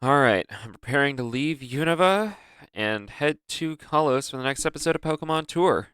Alright, I'm preparing to leave Unova and head to Kalos for the next episode of Pokemon Tour.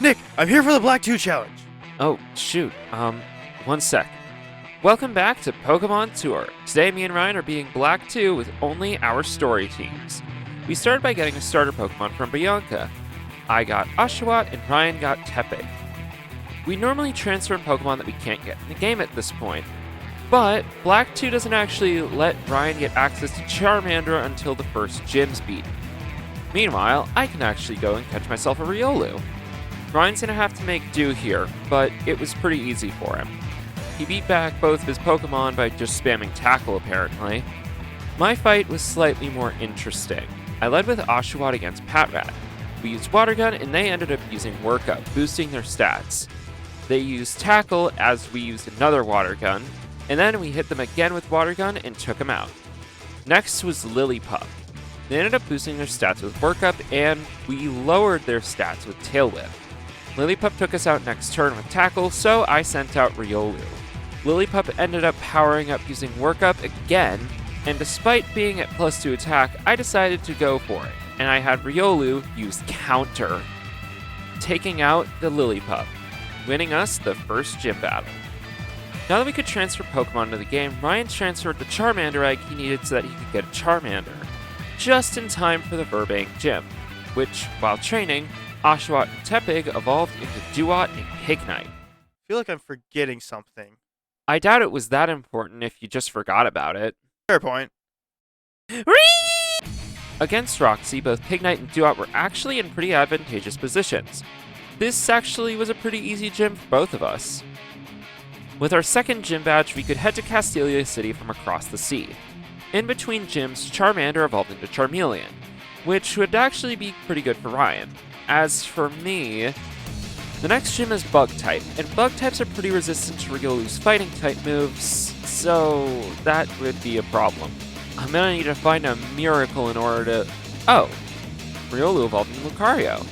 Nick, I'm here for the Black 2 challenge. Oh, shoot. One sec. Welcome back to Pokemon Tour. Today, me and Ryan are being Black 2 with only our story teams. We started by getting a starter Pokemon from Bianca. I got Oshawott and Ryan got Tepig. We normally transfer in Pokemon that we can't get in the game at this point, but Black 2 doesn't actually let Ryan get access to Charmander until the first gym's beaten. Meanwhile, I can actually go and catch myself a Riolu. Ryan's gonna have to make do here, but it was pretty easy for him. He beat back both of his Pokemon by just spamming Tackle apparently. My fight was slightly more interesting. I led with Oshawott against Patrat. We used Water Gun and they ended up using Work Up, boosting their stats. They used Tackle as we used another Water Gun, and then we hit them again with Water Gun and took them out. Next was Lillipup. They ended up boosting their stats with Work Up, and we lowered their stats with Tail Whip. Lillipup took us out next turn with Tackle, so I sent out Riolu. Lillipup ended up powering up using Work Up again, and despite being at +2 attack, I decided to go for it, and I had Riolu use Counter, taking out the Lillipup, winning us the first gym battle. Now that we could transfer Pokemon to the game, Ryan transferred the Charmander egg he needed so that he could get a Charmander, just in time for the Burbank gym, which, while training, Oshawott and Tepig evolved into Duat and Pignite. I feel like I'm forgetting something. I doubt it was that important if you just forgot about it. Fair point. Against Roxy, both Pignite and Duat were actually in pretty advantageous positions. This actually was a pretty easy gym for both of us. With our second gym badge, we could head to Castelia City from across the sea. In between gyms, Charmander evolved into Charmeleon, which would actually be pretty good for Ryan. As for me, the next gym is Bug-type, and Bug-types are pretty resistant to Riolu's Fighting-type moves, so that would be a problem. I'm gonna need to find a miracle in order to... Oh! Riolu evolved into Lucario.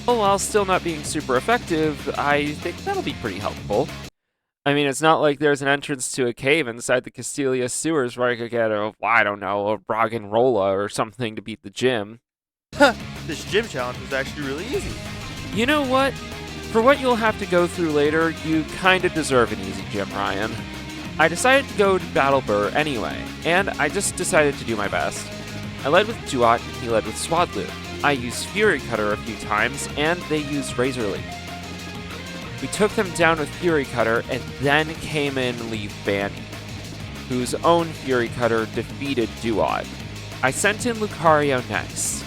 Well, while still not being super effective, I think that'll be pretty helpful. I mean, it's not like there's an entrance to a cave inside the Castelia sewers where I could get a Roggenrola or something to beat the gym. This gym challenge was actually really easy. You know what? For what you'll have to go through later, you kinda deserve an easy gym, Ryan. I decided to go to Battle Burr anyway, and I just decided to do my best. I led with Duat and he led with Swadloon. I used Fury Cutter a few times, and they used Razor Leaf. We took them down with Fury Cutter, and then came in Leavanny, whose own Fury Cutter defeated Duat. I sent in Lucario next.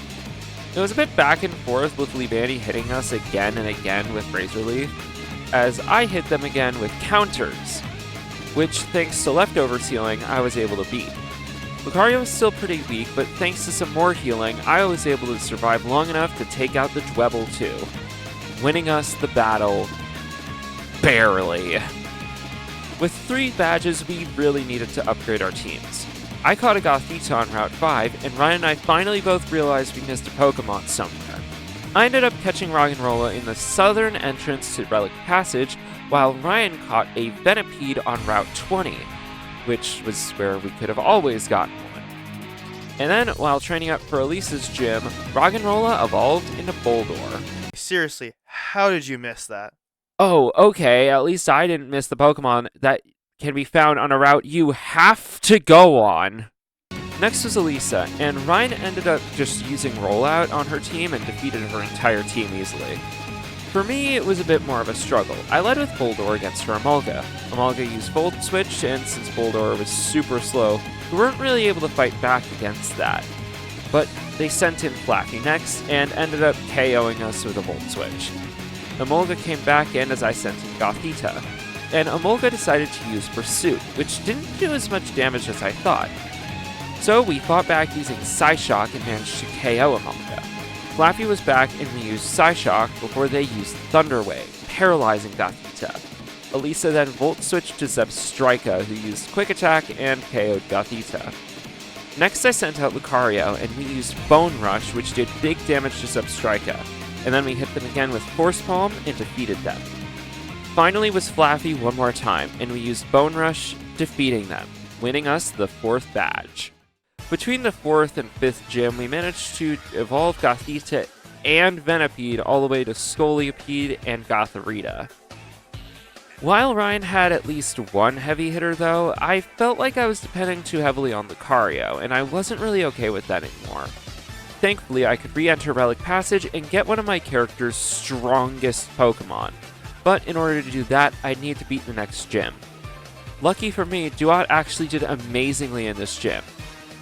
It was a bit back and forth with Leavanny hitting us again and again with Razor Leaf, as I hit them again with counters, which thanks to leftovers healing, I was able to beat. Lucario was still pretty weak, but thanks to some more healing, I was able to survive long enough to take out the Dwebble too, winning us the battle barely. With 3 badges, we really needed to upgrade our teams. I caught a Gothita on Route 5, and Ryan and I finally both realized we missed a Pokemon somewhere. I ended up catching Roggenrola in the southern entrance to Relic Passage, while Ryan caught a Venipede on Route 20, which was where we could have always gotten one. And then, while training up for Elisa's gym, Roggenrola evolved into Boldore. Seriously, how did you miss that? Oh, okay, at least I didn't miss the Pokemon that can be found on a route you have to go on. Next was Elisa, and Ryan ended up just using Rollout on her team and defeated her entire team easily. For me, it was a bit more of a struggle. I led with Boldore against her Emolga. Emolga used Volt Switch, and since Boldore was super slow, we weren't really able to fight back against that. But they sent in Flaffy next, and ended up KOing us with a Volt Switch. Emolga came back in as I sent in Gothita, and Emolga decided to use Pursuit, which didn't do as much damage as I thought. So we fought back using Psyshock and managed to KO Emolga. Flaffy was back and we used Psyshock before they used Thunder Wave, paralyzing Gothita. Elisa then Volt Switched to Zebstrika, who used Quick Attack and KO'd Gothita. Next I sent out Lucario, and we used Bone Rush, which did big damage to Zebstrika, and then we hit them again with Force Palm and defeated them. Finally was Flaffy one more time, and we used Bone Rush, defeating them, winning us the 4th badge. Between the 4th and 5th gym, we managed to evolve Gothita and Venipede all the way to Scolipede and Gothorita. While Ryan had at least one heavy hitter though, I felt like I was depending too heavily on Lucario, and I wasn't really okay with that anymore. Thankfully, I could re-enter Relic Passage and get one of my character's strongest Pokemon, but in order to do that, I'd need to beat the next gym. Lucky for me, Duat actually did amazingly in this gym.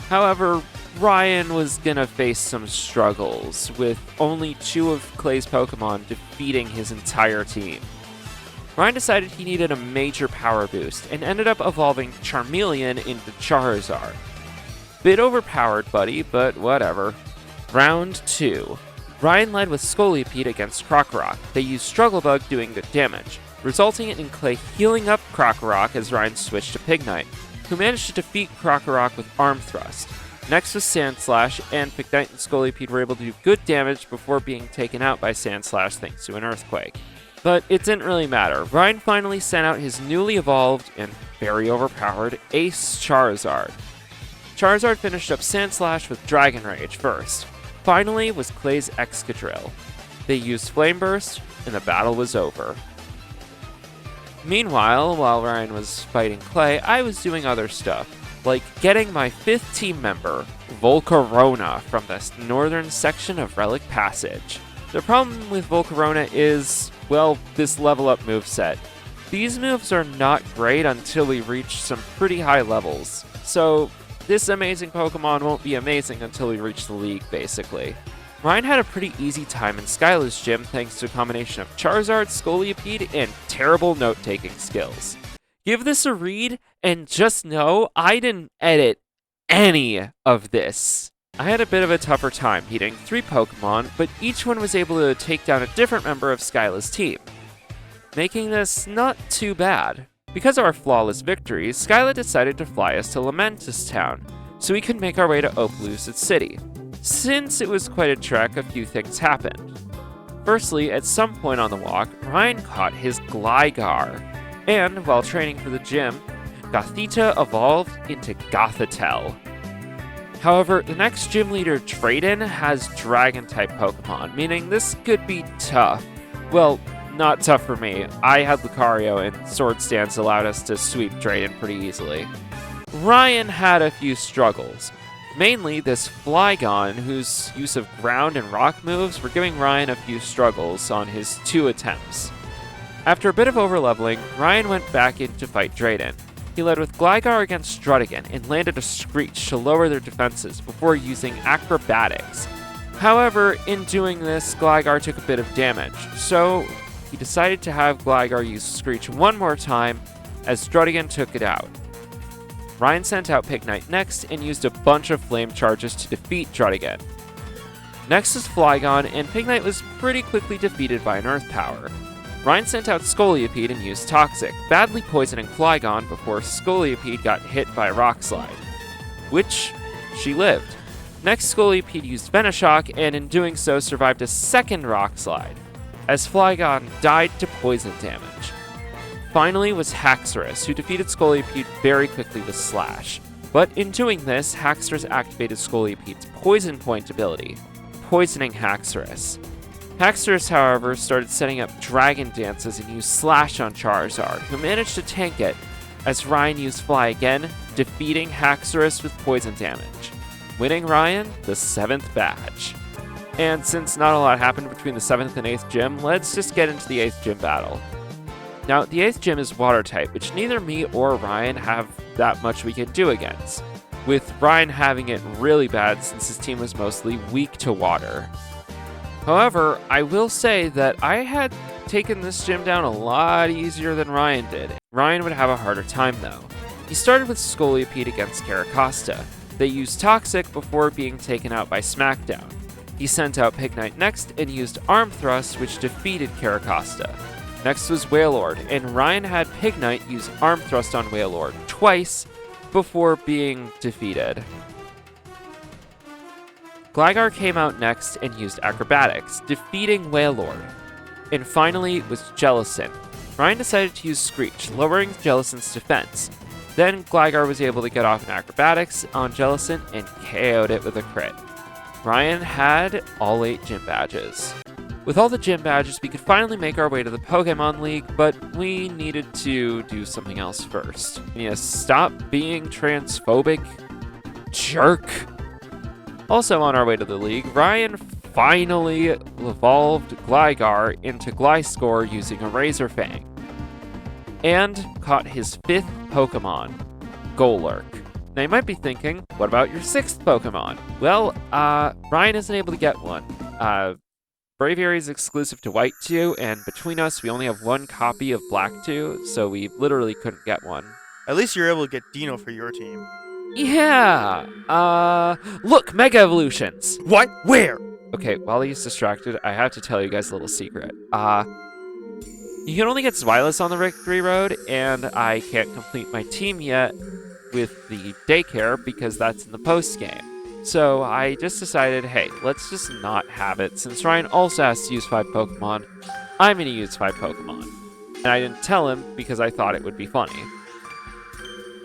However, Ryan was gonna face some struggles, with only 2 of Clay's Pokemon defeating his entire team. Ryan decided he needed a major power boost, and ended up evolving Charmeleon into Charizard. Bit overpowered, buddy, but whatever. Round 2. Ryan led with Scolipede against Krokorok. They used Struggle Bug doing good damage, resulting in Clay healing up Krokorok as Ryan switched to Pignite, who managed to defeat Krokorok with Arm Thrust. Next was Sandslash, and Pignite and Scolipede were able to do good damage before being taken out by Sandslash thanks to an Earthquake. But it didn't really matter. Ryan finally sent out his newly evolved and very overpowered Ace Charizard. Charizard finished up Sandslash with Dragon Rage first. Finally was Clay's Excadrill. They used Flame Burst, and the battle was over. Meanwhile, while Ryan was fighting Clay, I was doing other stuff, like getting my 5th team member, Volcarona, from the northern section of Relic Passage. The problem with Volcarona is, well, this level up moveset. These moves are not great until we reach some pretty high levels, so this amazing Pokemon won't be amazing until we reach the league, basically. Ryan had a pretty easy time in Skyla's gym thanks to a combination of Charizard, Scolipede, and terrible note-taking skills. Give this a read, and just know I didn't edit any of this. I had a bit of a tougher time beating 3 Pokemon, but each one was able to take down a different member of Skyla's team, making this not too bad. Because of our flawless victories, Skyla decided to fly us to Lamentus Town, so we could make our way to Opelousas City. Since it was quite a trek, a few things happened. Firstly, at some point on the walk, Ryan caught his Gligar, and while training for the gym, Gothita evolved into Gothitelle. However, the next gym leader, Drayden, has Dragon-type Pokemon, meaning this could be tough. Well, not tough for me. I had Lucario, and Sword Stance allowed us to sweep Drayden pretty easily. Ryan had a few struggles. Mainly this Flygon, whose use of ground and rock moves were giving Ryan a few struggles on his 2 attempts. After a bit of overleveling, Ryan went back in to fight Drayden. He led with Gligar against Strutigan and landed a Screech to lower their defenses before using Acrobatics. However, in doing this, Gligar took a bit of damage, so he decided to have Gligar use Screech one more time as Strutigan took it out. Ryan sent out Pignite next and used a bunch of Flame Charges to defeat Strutigan. Next is Flygon, and Pignite was pretty quickly defeated by an Earth Power. Ryan sent out Scolipede and used Toxic, badly poisoning Flygon before Scolipede got hit by Rock Slide, which she lived. Next, Scolipede used Venoshock, and in doing so survived a second Rock Slide, as Flygon died to poison damage. Finally was Haxorus, who defeated Scolipede very quickly with Slash. But in doing this, Haxorus activated Scolipede's Poison Point ability, poisoning Haxorus. Haxorus, however, started setting up Dragon Dances and used Slash on Charizard, who managed to tank it, as Ryan used Fly again, defeating Haxorus with poison damage, winning Ryan the 7th badge. And since not a lot happened between the 7th and 8th gym, let's just get into the 8th gym battle. Now, the 8th gym is Water type, which neither me or Ryan have that much we can do against, with Ryan having it really bad since his team was mostly weak to water. However, I will say that I had taken this gym down a lot easier than Ryan did. Ryan would have a harder time though. He started with Scolipede against Caracosta. They used Toxic before being taken out by Smackdown. He sent out Pignite next and used Arm Thrust, which defeated Caracosta. Next was Wailord, and Ryan had Pignite use Arm Thrust on Wailord twice before being defeated. Gligar came out next and used Acrobatics, defeating Wailord. And finally was Jellicent. Ryan decided to use Screech, lowering Jellicent's defense. Then Gligar was able to get off in acrobatics on Jellicent and KO'd it with a crit. Ryan had all 8 gym badges. With all the gym badges, we could finally make our way to the Pokemon League, but we needed to do something else first. We need to stop being transphobic. Jerk. Also on our way to the league, Ryan finally evolved Gligar into Gliscor using a Razor Fang. And caught his 5th Pokemon, Golurk. Now you might be thinking, what about your 6th Pokemon? Well, Ryan isn't able to get one. Braviary is exclusive to White 2, and between us, we only have 1 copy of Black 2, so we literally couldn't get one. At least you're able to get Dino for your team. Yeah! Look, Mega Evolutions! What? Where? Okay, while he's distracted, I have to tell you guys a little secret. You can only get Zweilous on the Victory Road, and I can't complete my team yet with the daycare because that's in the post-game. So I just decided, hey, let's just not have it. Since Ryan also has to use 5 Pokemon, I'm going to use 5 Pokemon. And I didn't tell him because I thought it would be funny.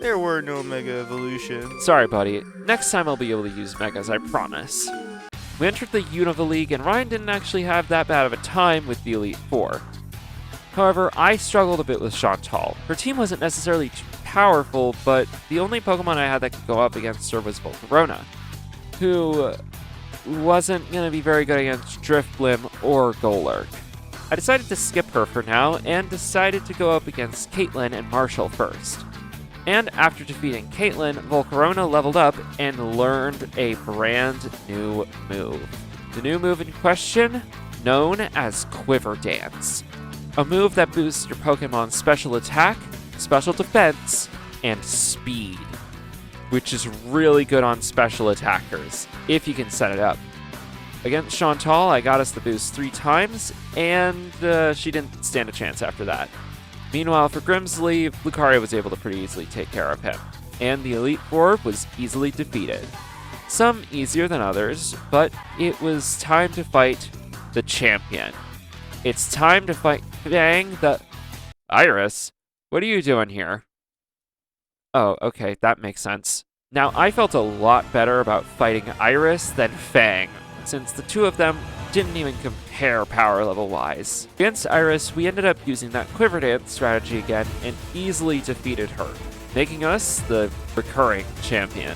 There were no Mega Evolutions. Sorry, buddy. Next time I'll be able to use Megas, I promise. We entered the Unova League, and Ryan didn't actually have that bad of a time with the Elite Four. However, I struggled a bit with Chantal. Her team wasn't necessarily too powerful, but the only Pokemon I had that could go up against her was Volcarona, who wasn't going to be very good against Drifblim or Golurk. I decided to skip her for now, and decided to go up against Caitlyn and Marshall first. And after defeating Caitlyn, Volcarona leveled up and learned a brand new move. The new move in question, known as Quiver Dance. A move that boosts your Pokemon's special attack, special defense, and speed, which is really good on special attackers, if you can set it up. Against Chantal, I got us the boost 3 times, and she didn't stand a chance after that. Meanwhile, for Grimsley, Lucario was able to pretty easily take care of him, and the Elite Four was easily defeated. Some easier than others, but it was time to fight the champion. It's time to fight Fang the... Iris? What are you doing here? Oh, okay, that makes sense. Now, I felt a lot better about fighting Iris than Fang, since the two of them didn't even compare power level-wise. Against Iris, we ended up using that Quiver Dance strategy again and easily defeated her, making us the recurring champion.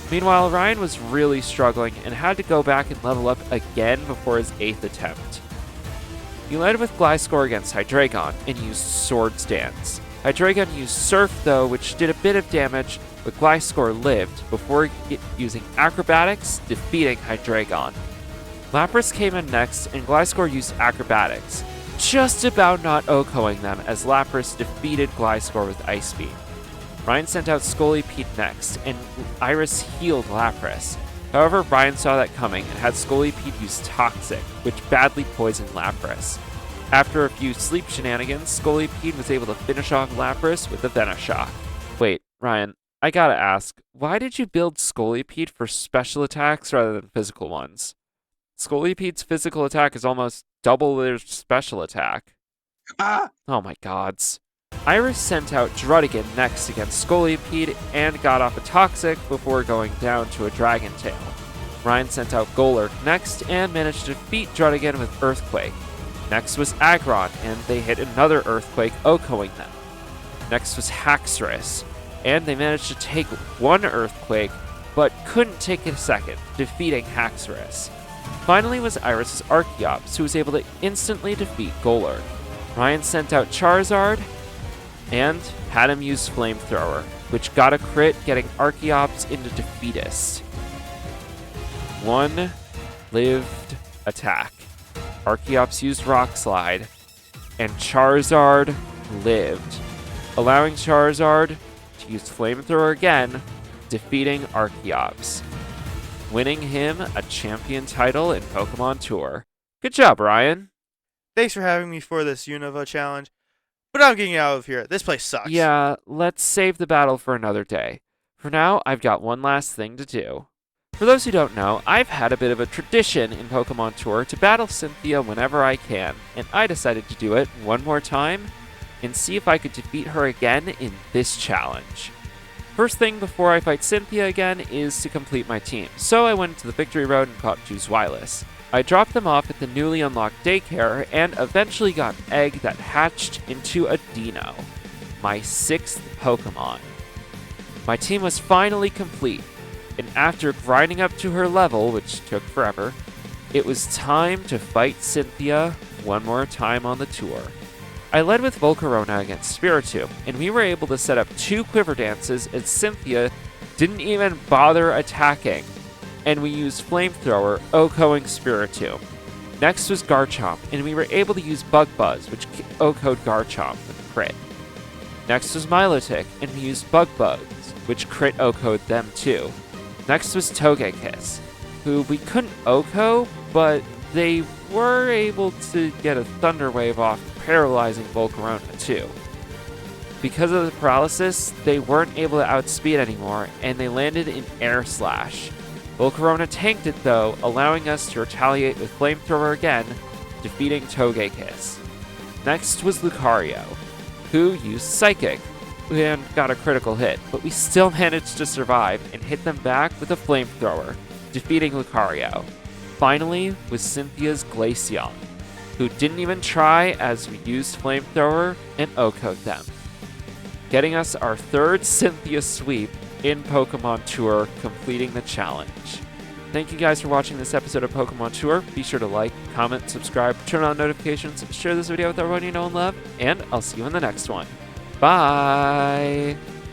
Meanwhile, Ryan was really struggling and had to go back and level up again before his 8th attempt. He led with Gliscor against Hydreigon and used Swords Dance. Hydreigon used Surf though, which did a bit of damage, but Gliscor lived before using Acrobatics, defeating Hydreigon. Lapras came in next, and Gliscor used Acrobatics, just about not OHKOing them as Lapras defeated Gliscor with Ice Beam. Ryan sent out Scolipede next, and Iris healed Lapras. However, Ryan saw that coming and had Scolipede use Toxic, which badly poisoned Lapras. After a few sleep shenanigans, Scolipede was able to finish off Lapras with a Venoshock. Wait, Ryan, I gotta ask, why did you build Scolipede for special attacks rather than physical ones? Scolipede's physical attack is almost double their special attack. Oh my gods. Iris sent out Druddigon next against Scolipede and got off a Toxic before going down to a Dragon Tail. Ryan sent out Golurk next and managed to defeat Druddigon with Earthquake. Next was Aggron, and they hit another Earthquake, OHKOing them. Next was Haxorus, and they managed to take one Earthquake, but couldn't take a second, defeating Haxorus. Finally was Iris' Archeops, who was able to instantly defeat Golurk. Ryan sent out Charizard, and had him use Flamethrower, which got a crit, getting Archeops into Defeatist. One lived attack. Archeops used Rock Slide, and Charizard lived, allowing Charizard to use Flamethrower again, defeating Archeops, winning him a champion title in Pokemon Tour. Good job, Ryan. Thanks for having me for this Unova challenge, but I'm getting out of here. This place sucks. Yeah, let's save the battle for another day. For now, I've got one last thing to do. For those who don't know, I've had a bit of a tradition in Pokemon Tour to battle Cynthia whenever I can, and I decided to do it one more time and see if I could defeat her again in this challenge. First thing before I fight Cynthia again is to complete my team, so I went to the Victory Road and caught 2 Zweilous. I dropped them off at the newly unlocked daycare and eventually got an egg that hatched into a Dino, my 6th Pokemon. My team was finally complete, and after grinding up to her level, which took forever, it was time to fight Cynthia one more time on the tour. I led with Volcarona against Spiritomb, and we were able to set up 2 Quiver Dances as Cynthia didn't even bother attacking, and we used Flamethrower, OHKOing Spiritomb. Next was Garchomp, and we were able to use Bug Buzz, which OHKO'd Garchomp with crit. Next was Milotic, and we used Bug Buzz, which crit OHKO'd them too. Next was Togekiss, who we couldn't OHKO, but they were able to get a Thunder Wave off, paralyzing Volcarona too. Because of the paralysis, they weren't able to outspeed anymore, and they landed in Air Slash. Volcarona tanked it though, allowing us to retaliate with Flamethrower again, defeating Togekiss. Next was Lucario, who used Psychic, and got a critical hit, but we still managed to survive and hit them back with a Flamethrower, defeating Lucario. Finally was Cynthia's Glaceon, who didn't even try as we used Flamethrower and OHKO'd them, getting us our 3rd Cynthia sweep in Pokemon Tour, completing the challenge. Thank you guys for watching this episode of Pokemon Tour. Be sure to like, comment, subscribe, turn on notifications, share this video with everyone you know and love, and I'll see you in the next one. Bye!